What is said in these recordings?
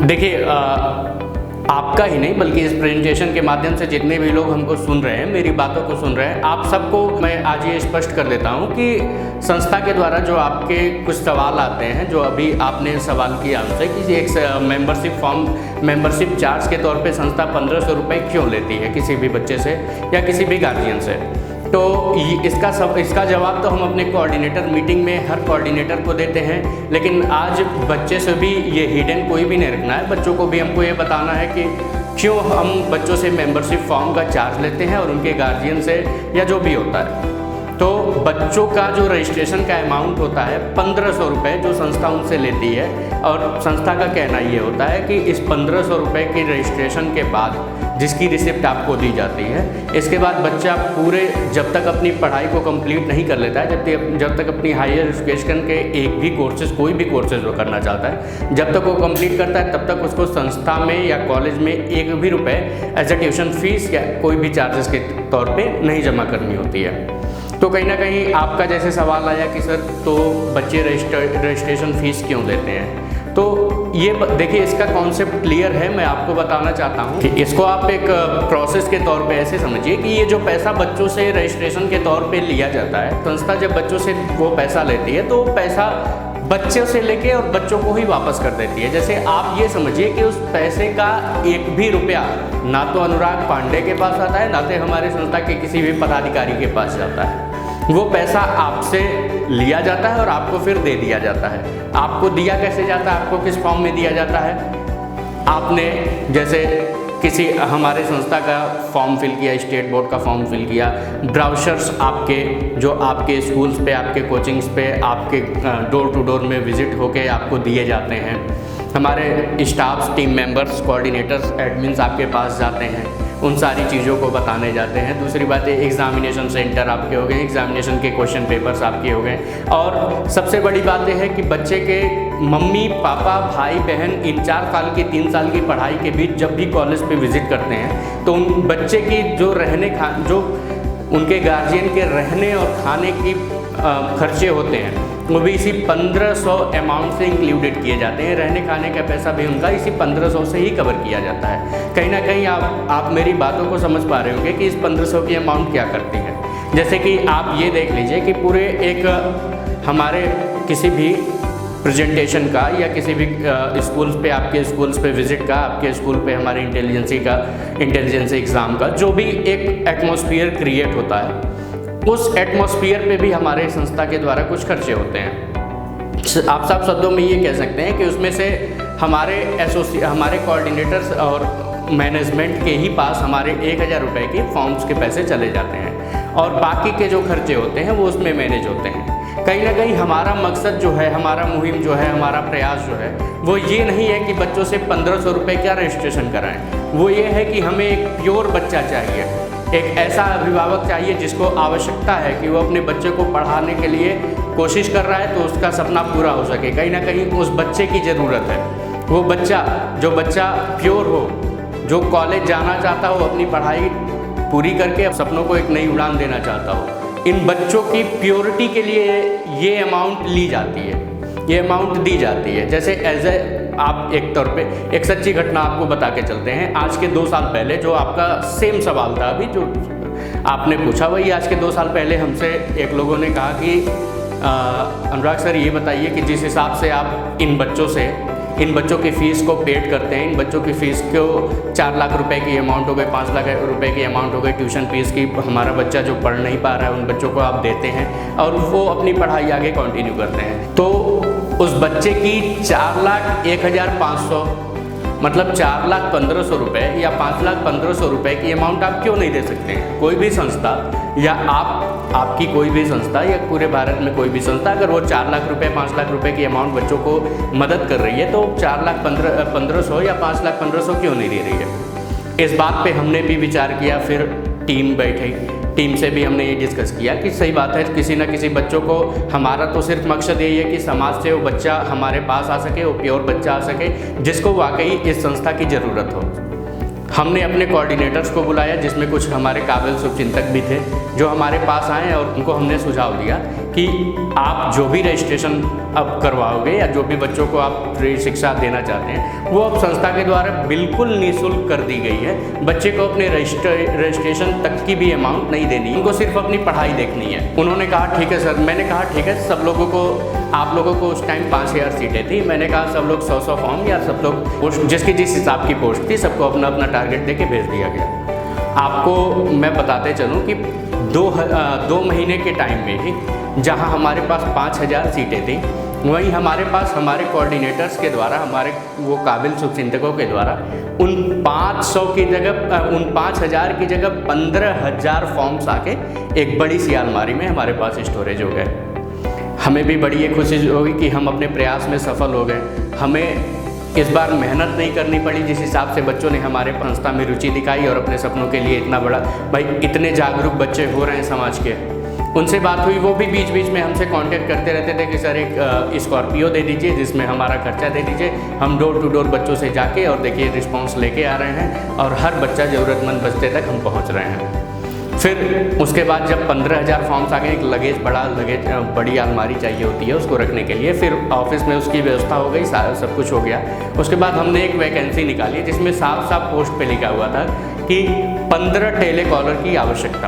देखिए, आपका ही नहीं बल्कि इस प्रेजेंटेशन के माध्यम से जितने भी लोग हमको सुन रहे हैं, मेरी बातों को सुन रहे हैं, आप सबको मैं आज ये स्पष्ट कर देता हूँ कि संस्था के द्वारा जो आपके कुछ सवाल आते हैं, जो अभी आपने सवाल किया हमसे कि एक मेंबरशिप चार्ज के तौर पे संस्था 1500 रुपये क्यों लेती है किसी भी बच्चे से या किसी भी गार्जियन से, तो इसका जवाब तो हम अपने कोऑर्डिनेटर मीटिंग में हर कोऑर्डिनेटर को देते हैं। लेकिन आज बच्चे से भी ये हिडन कोई भी नहीं रखना है, बच्चों को भी हमको ये बताना है कि क्यों हम बच्चों से मेंबरशिप फॉर्म का चार्ज लेते हैं और उनके गार्जियन से या जो भी होता है। तो बच्चों का जो रजिस्ट्रेशन का अमाउंट होता है 1500 रुपये जो संस्था उनसे लेती है, और संस्था का कहना ये होता है कि इस 1500 रुपये की रजिस्ट्रेशन के बाद जिसकी रिसिप्ट आपको दी जाती है, इसके बाद बच्चा पूरे जब तक अपनी पढ़ाई को कंप्लीट नहीं कर लेता है, जब तक अपनी हायर एजुकेशन के एक भी कोर्सेज कोई भी कोर्सेज वो करना चाहता है, जब तक वो कंप्लीट करता है तब तक उसको संस्था में या कॉलेज में एक भी रुपये एज ए ट्यूशन फीस या कोई भी चार्जेस के तौर पे नहीं जमा करनी होती है। तो कहीं ना कहीं आपका जैसे सवाल आया कि सर तो बच्चे रजिस्ट्रेशन फ़ीस क्यों देते हैं, तो ये देखिए इसका कॉन्सेप्ट क्लियर है। मैं आपको बताना चाहता हूँ कि इसको आप एक प्रोसेस के तौर पे ऐसे समझिए कि ये जो पैसा बच्चों से रजिस्ट्रेशन के तौर पे लिया जाता है, संस्था जब बच्चों से वो पैसा लेती है तो वो पैसा बच्चों से लेके और बच्चों को ही वापस कर देती है। जैसे आप ये समझिए कि उस पैसे का एक भी रुपया ना तो अनुराग पांडे के पास आता है, ना तो हमारे संस्था के किसी भी पदाधिकारी के पास जाता है। वो पैसा आपसे लिया जाता है और आपको फिर दे दिया जाता है। आपको दिया कैसे जाता है, आपको किस फॉर्म में दिया जाता है, आपने जैसे किसी हमारे संस्था का फॉर्म फिल किया, स्टेट बोर्ड का फॉर्म फिल किया, ब्राउचर्स आपके जो आपके स्कूल्स पे, आपके कोचिंग्स पे, आपके डोर टू डोर में विजिट होके आपको दिए जाते हैं। हमारे staffs, team members, coordinators, admins आपके पास जाते हैं, उन सारी चीज़ों को बताने जाते हैं। दूसरी बात है एग्ज़ामिनेशन सेंटर आपके हो गए, एग्ज़ामिनेशन के क्वेश्चन पेपर्स आपके हो गए, और सबसे बड़ी बात यह है कि बच्चे के मम्मी पापा भाई बहन इन 4 साल की 3 साल की पढ़ाई के बीच जब भी कॉलेज पे विज़िट करते हैं तो उन बच्चे की जो जो उनके गार्जियन के रहने और खाने की खर्चे होते हैं वो भी इसी 1500 अमाउंट से इंक्लूडेड किए जाते हैं। रहने खाने का पैसा भी उनका इसी 1500 से ही कवर किया जाता है। कहीं ना कहीं आप मेरी बातों को समझ पा रहे होंगे कि इस 1500 की अमाउंट क्या करती है। जैसे कि आप ये देख लीजिए कि पूरे एक हमारे किसी भी प्रेजेंटेशन का या किसी भी स्कूल्स पे, आपके स्कूल्स पे विज़िट का, आपके स्कूल पे हमारे इंटेलिजेंसी एग्ज़ाम का जो भी एक एटमॉस्फेयर क्रिएट होता है, उस एटमॉस्फेयर पे भी हमारे संस्था के द्वारा कुछ खर्चे होते हैं। आप साफ शब्दों में ये कह सकते हैं कि उसमें से हमारे कोऑर्डिनेटर्स और मैनेजमेंट के ही पास हमारे 1000 रुपये के फॉर्म्स के पैसे चले जाते हैं और बाकी के जो खर्चे होते हैं वो उसमें मैनेज होते हैं। कहीं ना कहीं हमारा मकसद जो है, हमारा मुहिम जो है, हमारा प्रयास जो है वो ये नहीं है कि बच्चों से 1500 रुपये क्या रजिस्ट्रेशन कराएं। वो ये है कि हमें एक प्योर बच्चा चाहिए, एक ऐसा अभिभावक चाहिए जिसको आवश्यकता है कि वो अपने बच्चे को पढ़ाने के लिए कोशिश कर रहा है तो उसका सपना पूरा हो सके। कहीं ना कहीं उस बच्चे की ज़रूरत है। वो जो बच्चा प्योर हो, जो कॉलेज जाना चाहता हो, अपनी पढ़ाई पूरी करके सपनों को एक नई उड़ान देना चाहता हो, इन बच्चों की प्योरिटी के लिए ये अमाउंट ली जाती है, ये अमाउंट दी जाती है। जैसे आप एक तौर पे एक सच्ची घटना आपको बता के चलते हैं। आज के 2 साल पहले जो आपका सेम सवाल था अभी जो आपने पूछा, वही आज के 2 साल पहले हमसे एक लोगों ने कहा कि अनुराग सर ये बताइए कि जिस हिसाब से आप इन बच्चों से इन बच्चों की फ़ीस को पेड करते हैं। इन बच्चों की फ़ीस को 4 लाख रुपए की अमाउंट हो गई, 5 लाख रुपए की अमाउंट हो गई ट्यूशन फ़ीस की, हमारा बच्चा जो पढ़ नहीं पा रहा है उन बच्चों को आप देते हैं और वो अपनी पढ़ाई आगे कंटिन्यू करते हैं। तो उस बच्चे की 4,01,500 मतलब 4,15,00 रुपये या 5,15,00 रुपये की अमाउंट आप क्यों नहीं दे सकते हैं? कोई भी संस्था या आपकी कोई भी संस्था या पूरे भारत में कोई भी संस्था अगर वो 4 लाख रुपये 5 लाख रुपए की अमाउंट बच्चों को मदद कर रही है तो 4,15,00 या 5,15,00 क्यों नहीं दे रही है? इस बात पे हमने भी विचार किया। फिर टीम बैठी, टीम से भी हमने ये डिस्कस किया कि सही बात है, किसी न किसी बच्चों को, हमारा तो सिर्फ मकसद यही है कि समाज से वो बच्चा हमारे पास आ सके, वो प्योर बच्चा आ सके जिसको वाकई इस संस्था की ज़रूरत हो। हमने अपने कोऑर्डिनेटर्स को बुलाया जिसमें कुछ हमारे काबिल शुभचिंतक भी थे जो हमारे पास आए और उनको हमने सुझाव दिया कि आप जो भी रजिस्ट्रेशन अब करवाओगे या जो भी बच्चों को आप फ्री शिक्षा देना चाहते हैं वो अब संस्था के द्वारा बिल्कुल निःशुल्क कर दी गई है। बच्चे को अपने रजिस्ट्रेशन तक की भी अमाउंट नहीं देनी, उनको सिर्फ अपनी पढ़ाई देखनी है। उन्होंने कहा ठीक है सर। मैंने कहा ठीक है, सब लोगों को, आप लोगों को उस टाइम 5,000 सीटें थी। मैंने कहा सब लोग 100 फॉर्म या सब लोग पोस्ट, जिसकी जिस हिसाब की पोस्ट थी सबको अपना अपना टारगेट दे के भेज दिया गया। आपको मैं बताते चलूँ कि 2 महीने के टाइम में ही जहां हमारे पास 5,000 सीटें थी वहीं हमारे पास हमारे कोऑर्डिनेटर्स के द्वारा, हमारे वो काबिल शुभचिंतकों के द्वारा उन 500 की जगह, उन 5,000 की जगह 15,000 फॉर्म्स आके एक बड़ी सी अलमारी में हमारे पास स्टोरेज हो गए। हमें भी बड़ी ये खुशी होगी कि हम अपने प्रयास में सफल हो गए। हमें इस बार मेहनत नहीं करनी पड़ी। जिस हिसाब से बच्चों ने हमारे संस्था में रुचि दिखाई और अपने सपनों के लिए इतना बड़ा, भाई इतने जागरूक बच्चे हो रहे हैं समाज के, उनसे बात हुई। वो भी बीच बीच में हमसे कांटेक्ट करते रहते थे कि सर एक स्कॉर्पियो दे दीजिए जिसमें हमारा खर्चा दे दीजिए। हम डोर टू डोर बच्चों से जाके और देखिए रिस्पांस लेके आ रहे हैं और हर बच्चा ज़रूरतमंद बच्चे तक हम पहुंच रहे हैं। फिर उसके बाद जब 15,000 फॉर्म्स आ गए, एक बड़ी अलमारी चाहिए होती है उसको रखने के लिए। फिर ऑफिस में उसकी व्यवस्था हो गई, सब कुछ हो गया। उसके बाद हमने एक वैकेंसी निकाली जिसमें साफ साफ पोस्ट पे लिखा हुआ था कि 15 टेलीकॉलर की आवश्यकता।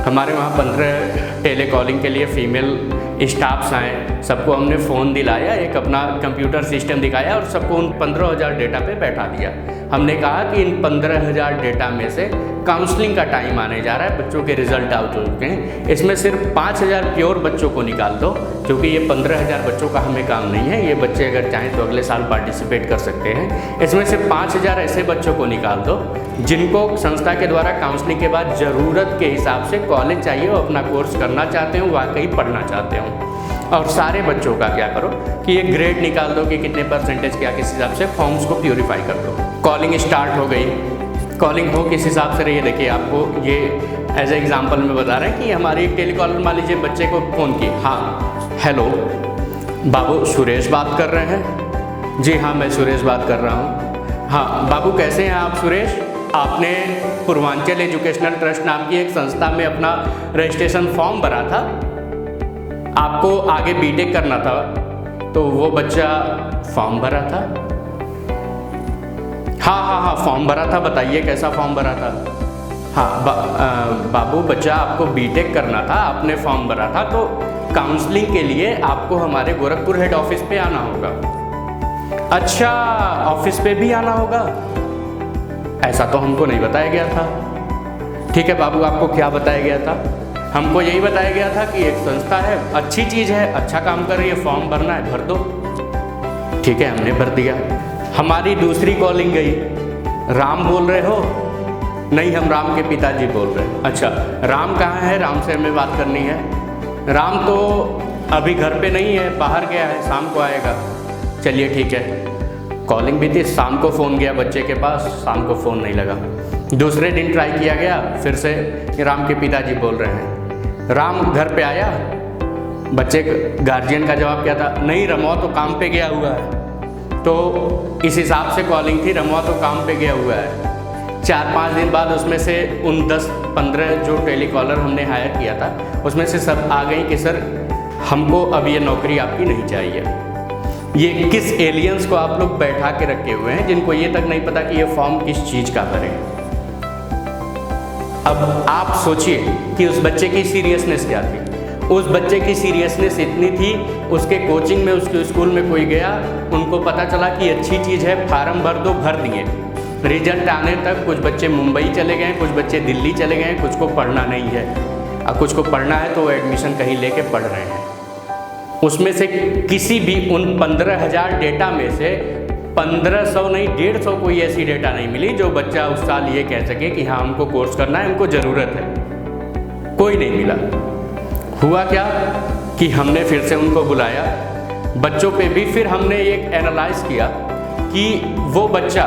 हमारे वहाँ 15 टेलीकॉलिंग के लिए फ़ीमेल स्टाफ्स आए, सबको हमने फ़ोन दिलाया, एक अपना कंप्यूटर सिस्टम दिखाया और सबको उन 15,000 डेटा पे बैठा दिया। हमने कहा कि इन 15,000 डेटा में से काउंसलिंग का टाइम आने जा रहा है, बच्चों के रिजल्ट आउट हो चुके हैं, इसमें सिर्फ 5,000 प्योर बच्चों को निकाल दो, क्योंकि ये 15,000 बच्चों का हमें काम नहीं है। ये बच्चे अगर चाहें तो अगले साल पार्टिसिपेट कर सकते हैं। इसमें से 5,000 ऐसे बच्चों को निकाल दो जिनको संस्था के द्वारा काउंसलिंग के बाद ज़रूरत के हिसाब से कॉलेज चाहिए, वो अपना कोर्स करना चाहते हो, वाकई पढ़ना चाहते हो। और सारे बच्चों का क्या करो कि एक ग्रेड निकाल दो कि कितने परसेंटेज क्या, किस हिसाब से फॉर्म्स को प्यूरिफाई कर दो। कॉलिंग स्टार्ट हो गई। कॉलिंग हो किस हिसाब से रही है, देखिए आपको ये एज ए एग्जांपल में बता रहे हैं कि हमारी एक टेलीकॉलर मान लीजिए बच्चे को फ़ोन की, हाँ हेलो बाबू सुरेश बात कर रहे हैं? जी हाँ मैं सुरेश बात कर रहा हूँ। हाँ बाबू कैसे हैं आप सुरेश? आपने पूर्वांचल एजुकेशनल ट्रस्ट नाम की एक संस्था में अपना रजिस्ट्रेशन फॉर्म भरा था, आपको आगे बीटेक करना था, तो वो बच्चा फॉर्म भरा था? हाँ फॉर्म भरा था, बताइए कैसा फॉर्म भरा था? हाँ बाबू बच्चा आपको बीटेक करना था, आपने फॉर्म भरा था, तो काउंसलिंग के लिए आपको हमारे गोरखपुर हेड ऑफिस पे आना होगा। अच्छा ऑफिस पे भी आना होगा? ऐसा तो हमको नहीं बताया गया था। ठीक है बाबू, आपको क्या बताया गया था? हमको यही बताया गया था कि एक संस्था है, अच्छी चीज़ है, अच्छा काम कर रही है, फॉर्म भरना है भर दो। ठीक है हमने भर दिया। हमारी दूसरी कॉलिंग गई, राम बोल रहे हो? नहीं हम राम के पिताजी बोल रहे हैं। अच्छा राम कहाँ है? राम से हमें बात करनी है। राम तो अभी घर पे नहीं है, बाहर गया है, शाम को आएगा। चलिए ठीक है। कॉलिंग भी थी, शाम को फ़ोन गया बच्चे के पास, शाम को फ़ोन नहीं लगा। दूसरे दिन ट्राई किया गया, फिर से राम के पिताजी बोल रहे हैं। राम घर पे आया? बच्चे गार्जियन का जवाब क्या था? नहीं रमवा तो काम पे गया हुआ है। तो इस हिसाब से कॉलिंग थी, रमवा तो काम पे गया हुआ है। 4-5 दिन बाद उसमें से उन 10-15 जो टेलीकॉलर हमने हायर किया था उसमें से सब आ गई कि सर हमको अब ये नौकरी आपकी नहीं चाहिए। ये किस एलियंस को आप लोग बैठा के रखे हुए हैं जिनको ये तक नहीं पता कि ये फॉर्म किस चीज़ का भरे। अब आप सोचिए कि उस बच्चे की सीरियसनेस क्या थी। उस बच्चे की सीरियसनेस इतनी थी, उसके कोचिंग में, उसके स्कूल में कोई गया, उनको पता चला कि अच्छी चीज़ है, फार्म भर दो, भर दिए। रिजल्ट आने तक कुछ बच्चे मुंबई चले गए, कुछ बच्चे दिल्ली चले गए, कुछ को पढ़ना नहीं है, और कुछ को पढ़ना है तो वो एडमिशन कहीं लेके पढ़ रहे हैं। उसमें से किसी भी उन 15,000 डेटा में से 1500 नहीं 150 कोई ऐसी डेटा नहीं मिली जो बच्चा उस साल ये कह सके कि हाँ हमको कोर्स करना है, हमको ज़रूरत है। कोई नहीं मिला। हुआ क्या कि हमने फिर से उनको बुलाया, बच्चों पे भी फिर हमने एक एनालाइज किया कि वो बच्चा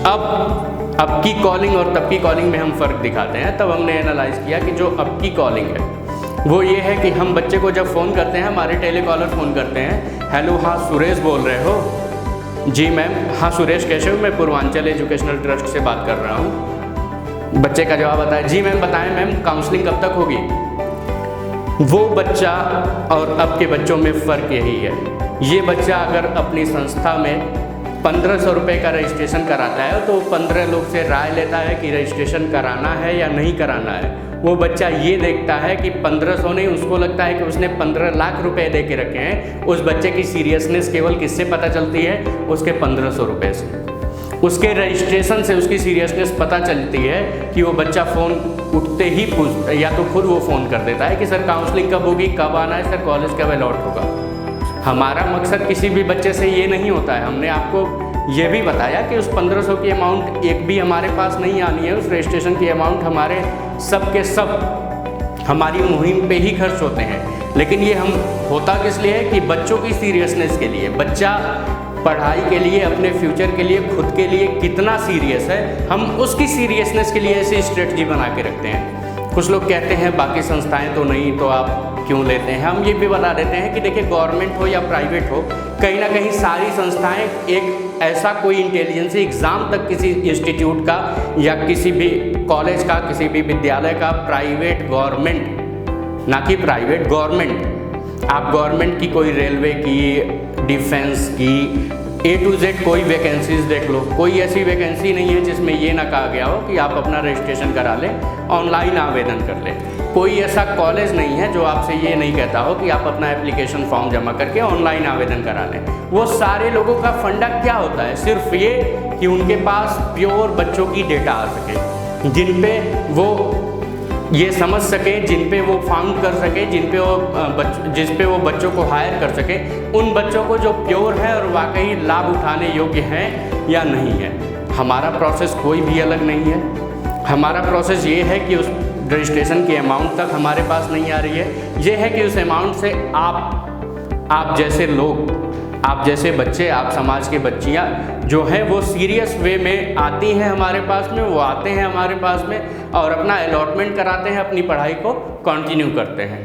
अब की कॉलिंग और तब की कॉलिंग में हम फ़र्क दिखाते हैं। तब हमने एनालाइज किया कि जो अब की कॉलिंग है वो ये है कि हम बच्चे को जब फ़ोन करते हैं, हमारे टेलीकॉलर फ़ोन करते हैं, हेलो हाँ सुरेश बोल रहे हो? जी मैम। हाँ सुरेश कैसे हो? मैं पूर्वांचल एजुकेशनल ट्रस्ट से बात कर रहा हूँ। बच्चे का जवाब आता है जी मैम बताएं मैम काउंसलिंग कब तक होगी? वो बच्चा और अब के बच्चों में फ़र्क यही है। ये बच्चा अगर अपनी संस्था में 1500 रुपये का रजिस्ट्रेशन कराता है तो 15 लोग से राय लेता है कि रजिस्ट्रेशन कराना है या नहीं कराना है। वो बच्चा ये देखता है कि 1500 नहीं, उसको लगता है कि उसने 15 लाख रुपए दे के रखे हैं। उस बच्चे की सीरियसनेस केवल किससे पता चलती है? उसके 1500 रुपये से, उसके रजिस्ट्रेशन से उसकी सीरियसनेस पता चलती है कि वो बच्चा फ़ोन उठते ही पूछ, या तो खुद वो फ़ोन कर देता है कि सर काउंसलिंग कब होगी, कब आना है, सर कॉलेज कब अलॉट होगा। हमारा मकसद किसी भी बच्चे से ये नहीं होता है। हमने आपको ये भी बताया कि उस 1500 की अमाउंट एक भी हमारे पास नहीं आनी है। उस रजिस्ट्रेशन की अमाउंट हमारे सब के सब हमारी मुहिम पे ही खर्च होते हैं। लेकिन ये हम होता किस लिए है कि बच्चों की सीरियसनेस के लिए। बच्चा पढ़ाई के लिए, अपने फ्यूचर के लिए, खुद के लिए कितना सीरियस है, हम उसकी सीरियसनेस के लिए ऐसी स्ट्रेटजी बना के रखते हैं। कुछ लोग कहते हैं बाकी संस्थाएं तो नहीं, तो आप क्यों लेते हैं? हम ये भी बता देते हैं कि देखिए गवर्नमेंट हो या प्राइवेट हो, कहीं ना कहीं सारी संस्थाएं एक ऐसा कोई इंटेलिजेंसी एग्ज़ाम तक किसी इंस्टीट्यूट का या किसी भी कॉलेज का, किसी भी विद्यालय का, प्राइवेट गवर्नमेंट, ना कि प्राइवेट गवर्नमेंट, आप गवर्नमेंट की कोई रेलवे की, डिफेंस की, A to Z कोई वैकेंसीज देख लो, कोई ऐसी वैकेंसी नहीं है जिसमें ये ना कहा गया हो कि आप अपना रजिस्ट्रेशन करा लें, ऑनलाइन आवेदन कर लें। कोई ऐसा कॉलेज नहीं है जो आपसे ये नहीं कहता हो कि आप अपना एप्लीकेशन फॉर्म जमा करके ऑनलाइन आवेदन करा लें। वो सारे लोगों का फंडा क्या होता है? सिर्फ ये कि उनके पास प्योर बच्चों की डेटा आ सके, जिन पे वो ये समझ सके, जिन पे वो फाउंड कर सके, जिस पे वो बच्चों को हायर कर सके, उन बच्चों को जो प्योर है और वाकई लाभ उठाने योग्य हैं या नहीं है। हमारा प्रोसेस कोई भी अलग नहीं है। हमारा प्रोसेस ये है कि उस रजिस्ट्रेशन की अमाउंट तक हमारे पास नहीं आ रही है। ये है कि उस अमाउंट से आप जैसे लोग, आप जैसे बच्चे, आप समाज के बच्चियाँ जो हैं वो सीरियस वे में आती हैं हमारे पास में, वो आते हैं हमारे पास में और अपना अलॉटमेंट कराते हैं, अपनी पढ़ाई को कंटिन्यू करते हैं।